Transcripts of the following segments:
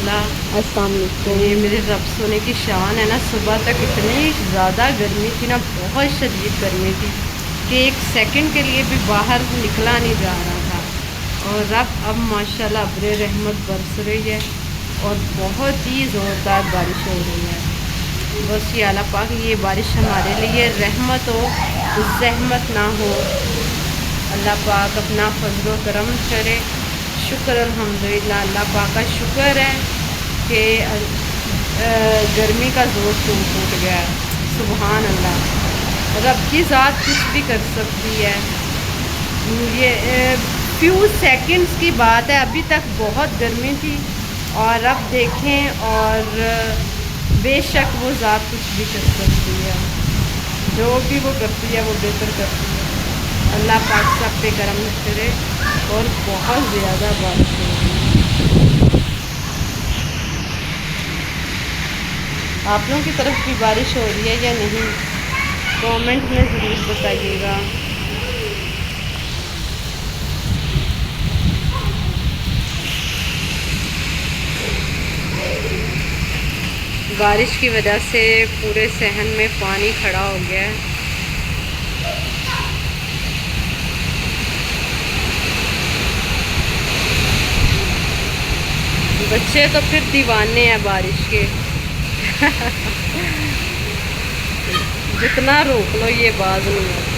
अल्हम्दुलिल्लाह। अस्सलाम तो वालेकुम। ये मेरे रब सोने की शान है ना, सुबह तक इतनी ज़्यादा गर्मी थी ना, बहुत शदीद गर्मी थी कि एक सेकंड के लिए भी बाहर निकला नहीं जा रहा था। और अब माशाल्लाह अब्र रहमत बरस रही है और बहुत ही ज़ोरदार बारिश हो रही है। बस ये अल्लाह पाक ये बारिश हमारे लिए रहमत हो, ज़हमत ना हो। अल्लाह पाक अपना फजल करम करे। शुक्र अल्हम्दुलिल्लाह, अल्लाह पाक का शुक्र है कि गर्मी का ज़ोर टूट गया है। सुबहान अल्लाह, रब की ज़ात कुछ भी कर सकती है। ये फ्यू सेकंड्स की बात है, अभी तक बहुत गर्मी थी और अब देखें और बेशक वो ज़ात कुछ भी कर सकती है। जो भी वो करती है वो बेहतर करती है। अल्लाह पाक सब पे करम करे और बहुत ज़्यादा बारिश हो रही है। आप लोगों की तरफ भी बारिश हो रही है या नहीं, कमेंट में ज़रूर बताइएगा। बारिश की वजह से पूरे सहन में पानी खड़ा हो गया है। बच्चे तो फिर दीवाने हैं बारिश के। जितना रोक लो ये बाज नहीं है।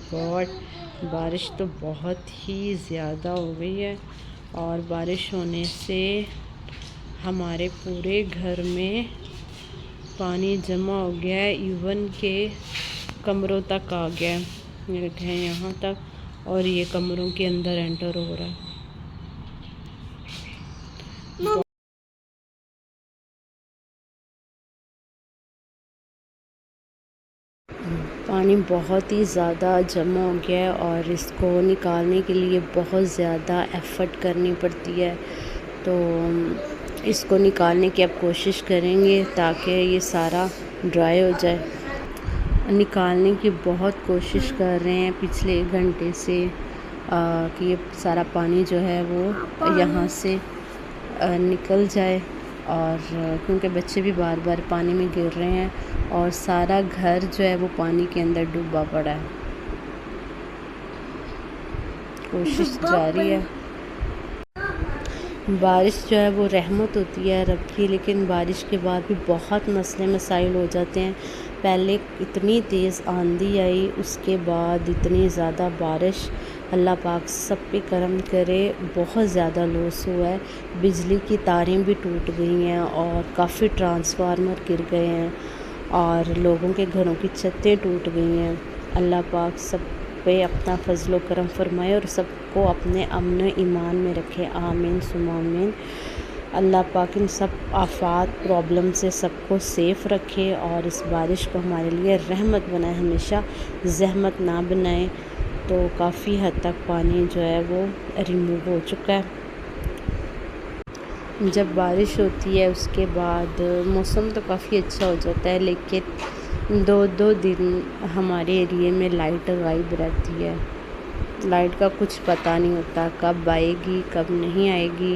गॉड, बारिश तो बहुत ही ज़्यादा हो गई है और बारिश होने से हमारे पूरे घर में पानी जमा हो गया है, इवन के कमरों तक आ गया है। मेरे घर यहाँ तक और ये कमरों के अंदर एंटर हो रहा है। पानी बहुत ही ज़्यादा जमा हो गया है और इसको निकालने के लिए बहुत ज़्यादा एफ़र्ट करनी पड़ती है। तो इसको निकालने की अब कोशिश करेंगे ताकि ये सारा ड्राई हो जाए। निकालने की बहुत कोशिश कर रहे हैं पिछले 1 घंटे से कि ये सारा पानी जो है वो यहाँ से निकल जाए। और क्योंकि बच्चे भी बार बार पानी में गिर रहे हैं और सारा घर जो है वो पानी के अंदर डूबा पड़ा है। कोशिश जारी है। बारिश जो है वो रहमत होती है रब की, लेकिन बारिश के बाद भी बहुत मसले मसाइल हो जाते हैं। पहले इतनी तेज़ आंधी आई, उसके बाद इतनी ज़्यादा बारिश। अल्लाह पाक सब पे करम करे। बहुत ज़्यादा लॉस हुआ है, बिजली की तारें भी टूट गई हैं और काफ़ी ट्रांसफार्मर गिर गए हैं और लोगों के घरों की छतें टूट गई हैं। अल्लाह पाक सब पे अपना फजल करम फरमाए और सबको अपने अमन ईमान में रखे। आमीन सुम्मा आमीन। अल्लाह पाक इन सब आफात प्रॉब्लम से सबको सेफ़ रखे और इस बारिश को हमारे लिए रहमत बनाए, हमेशा ज़हमत ना बनाए। तो काफ़ी हद तक पानी जो है वो रिमूव हो चुका है। जब बारिश होती है उसके बाद मौसम तो काफ़ी अच्छा हो जाता है, लेकिन 2-2 दिन हमारे एरिए में लाइट गायब रहती है। लाइट का कुछ पता नहीं होता कब आएगी कब नहीं आएगी।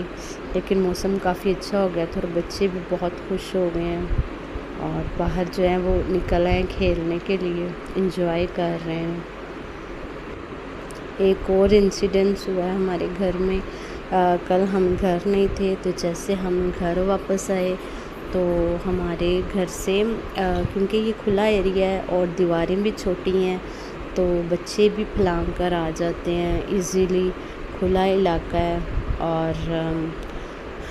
लेकिन मौसम काफ़ी अच्छा हो गया था और बच्चे भी बहुत खुश हो गए हैं और बाहर जो है वो निकल आए खेलने के लिए, इंजॉय कर रहे हैं। एक और इंसिडेंस हुआ है हमारे घर में। कल हम घर नहीं थे, तो जैसे हम घर वापस आए तो हमारे घर से क्योंकि ये खुला एरिया है और दीवारें भी छोटी हैं, तो बच्चे भी फलांग कर आ जाते हैं इजीली। खुला इलाका है और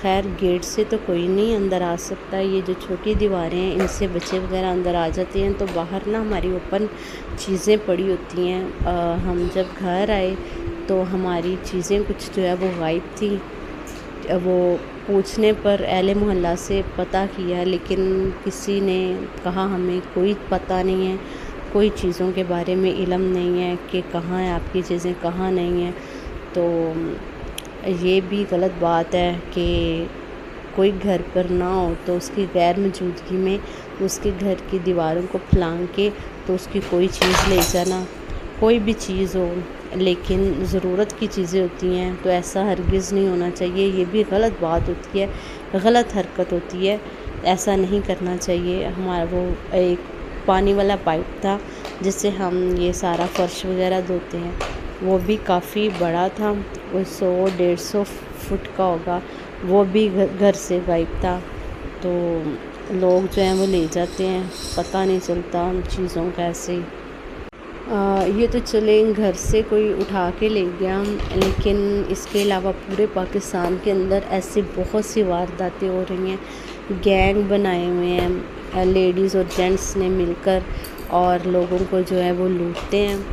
खैर गेट से तो कोई नहीं अंदर आ सकता। ये जो छोटी दीवारें हैं इनसे बच्चे वगैरह अंदर आ जाते हैं। तो बाहर ना हमारी ओपन चीज़ें पड़ी होती हैं। हम जब घर आए तो हमारी चीज़ें कुछ जो है वो गायब थी। वो पूछने पर अहले मोहल्ला से पता किया, लेकिन किसी ने कहा हमें कोई पता नहीं है। कोई चीज़ों के बारे में इल्म नहीं है कि कहाँ है आपकी चीज़ें, कहाँ नहीं है। तो ये भी गलत बात है कि कोई घर पर ना हो तो उसकी गैर मौजूदगी में उसके घर की दीवारों को फलांग के तो उसकी कोई चीज़ ले जाना। कोई भी चीज़ हो, लेकिन ज़रूरत की चीज़ें होती हैं तो ऐसा हरगिज़ नहीं होना चाहिए। ये भी गलत बात होती है, गलत हरकत होती है, ऐसा नहीं करना चाहिए। हमारा वो एक पानी वाला पाइप था जिससे हम ये सारा फ़र्श वगैरह धोते हैं, वो भी काफ़ी बड़ा था, वो 100-150 फुट का होगा, वो भी घर से गायब था। तो लोग जो हैं वो ले जाते हैं, पता नहीं चलता उन चीज़ों का ऐसे ही। ये तो चले घर से कोई उठा के ले गया, लेकिन इसके अलावा पूरे पाकिस्तान के अंदर ऐसी बहुत सी वारदातें हो रही हैं। गैंग बनाए हुए हैं लेडीज़ और जेंट्स ने मिलकर, और लोगों को जो है वो लूटते हैं।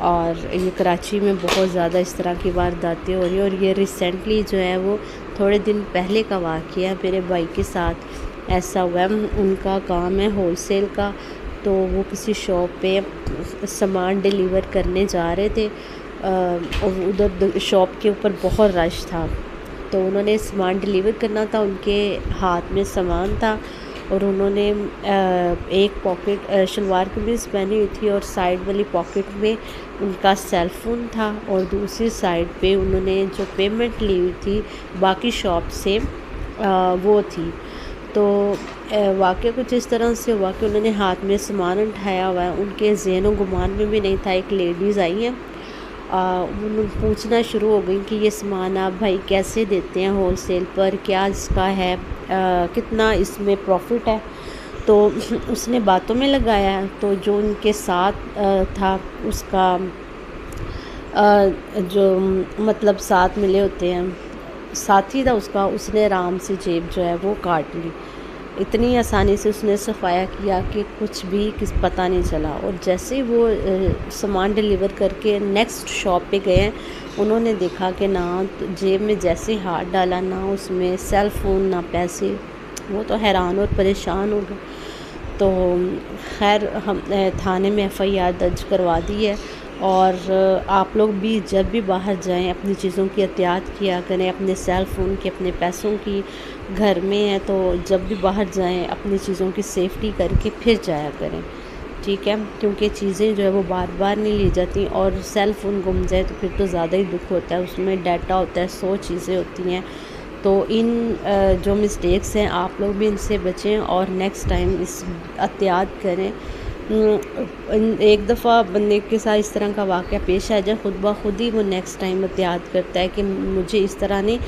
और ये कराची में बहुत ज़्यादा इस तरह की वारदातें हो रही हैं। और ये रिसेंटली जो है वो थोड़े दिन पहले का वाक़या मेरे भाई के साथ ऐसा हुआ है। उनका काम है होलसेल का, तो वो किसी शॉप पे सामान डिलीवर करने जा रहे थे, और उधर शॉप के ऊपर बहुत रश था, तो उन्होंने सामान डिलीवर करना था, उनके हाथ में सामान था, और उन्होंने एक पॉकेट शलवार कमीज़ पहनी हुई थी और साइड वाली पॉकेट में उनका सेल फ़ोन था, और दूसरी साइड पे उन्होंने जो पेमेंट ली हुई थी बाकी शॉप से वो थी। तो वाक़या कुछ इस तरह से हुआ कि उन्होंने हाथ में सामान उठाया हुआ है, उनके ज़हन गुमान में भी नहीं था। एक लेडीज़ आई हैं, उन्होंने पूछना शुरू हो गई कि ये सामान आप भाई कैसे देते हैं होलसेल पर, क्या इसका है, कितना इसमें प्रॉफिट है। तो उसने बातों में लगाया, तो जो उनके साथ था उसका जो मतलब साथ मिले होते हैं, साथी था उसका, उसने आराम से जेब जो है वो काट ली। इतनी आसानी से उसने सफाया किया कि कुछ भी किस पता नहीं चला। और जैसे ही वो सामान डिलीवर करके नेक्स्ट शॉप पे गए, उन्होंने देखा कि ना तो जेब में जैसे हाथ डाला, ना उसमें सेल फ़ोन ना पैसे। वो तो हैरान और परेशान हो गए। तो खैर हम थाने में एफ़आईआर दर्ज करवा दी है। और आप लोग भी जब भी बाहर जाएं अपनी चीज़ों की एहतियात किया करें, अपने सेल फ़ोन की, अपने पैसों की। घर में है तो जब भी बाहर जाएं अपनी चीज़ों की सेफ्टी करके फिर जाया करें, ठीक है, क्योंकि चीज़ें जो है वो बार बार नहीं ली जाती। और सेल फ़ोन गुम जाए तो फिर तो ज़्यादा ही दुख होता है, उसमें डाटा होता है, 100 चीज़ें होती हैं। तो इन जो मिस्टेक्स हैं आप लोग भी इनसे बचें और नेक्स्ट टाइम इस एहतियात करें। एक दफ़ा बंदे के साथ इस तरह का वाक़या पेश आ जाए, खुद ब खुद ही वो नेक्स्ट टाइम एहतियात करता है कि मुझे इस तरह नहीं,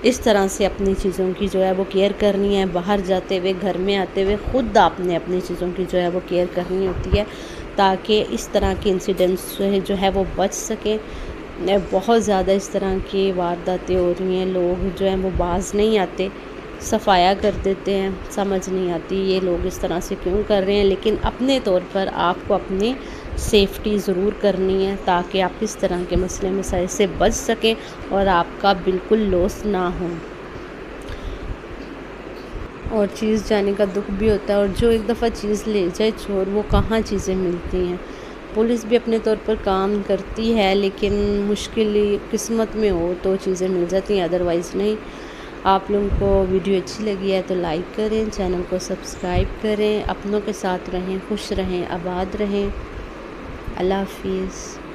इस तरह से अपनी चीज़ों की जो है वो केयर करनी है। बाहर जाते हुए, घर में आते हुए खुद आपने अपनी चीज़ों की जो है वो केयर करनी होती है, ताकि इस तरह के इंसिडेंट्स जो है वो बच सकें। बहुत ज़्यादा इस तरह की वारदातें हो रही हैं, लोग जो हैं वो बाज़ नहीं आते, सफाया कर देते हैं, समझ नहीं आती ये लोग इस तरह से क्यों कर रहे हैं। लेकिन अपने तौर पर आपको अपनी सेफ्टी ज़रूर करनी है, ताकि आप इस तरह के मसले मसाइल से बच सकें और आपका बिल्कुल लॉस ना हो। और चीज़ जाने का दुख भी होता है, और जो एक दफ़ा चीज़ ले जाए चोर, वो कहाँ चीज़ें मिलती हैं। पुलिस भी अपने तौर पर काम करती है, लेकिन मुश्किल किस्मत में हो तो चीज़ें मिल जाती हैं, अदरवाइज़ नहीं। आप लोगों को वीडियो अच्छी लगी है तो लाइक करें, चैनल को सब्सक्राइब करें, अपनों के साथ रहें, खुश रहें, आबाद रहें। अल्लाह हाफिज़।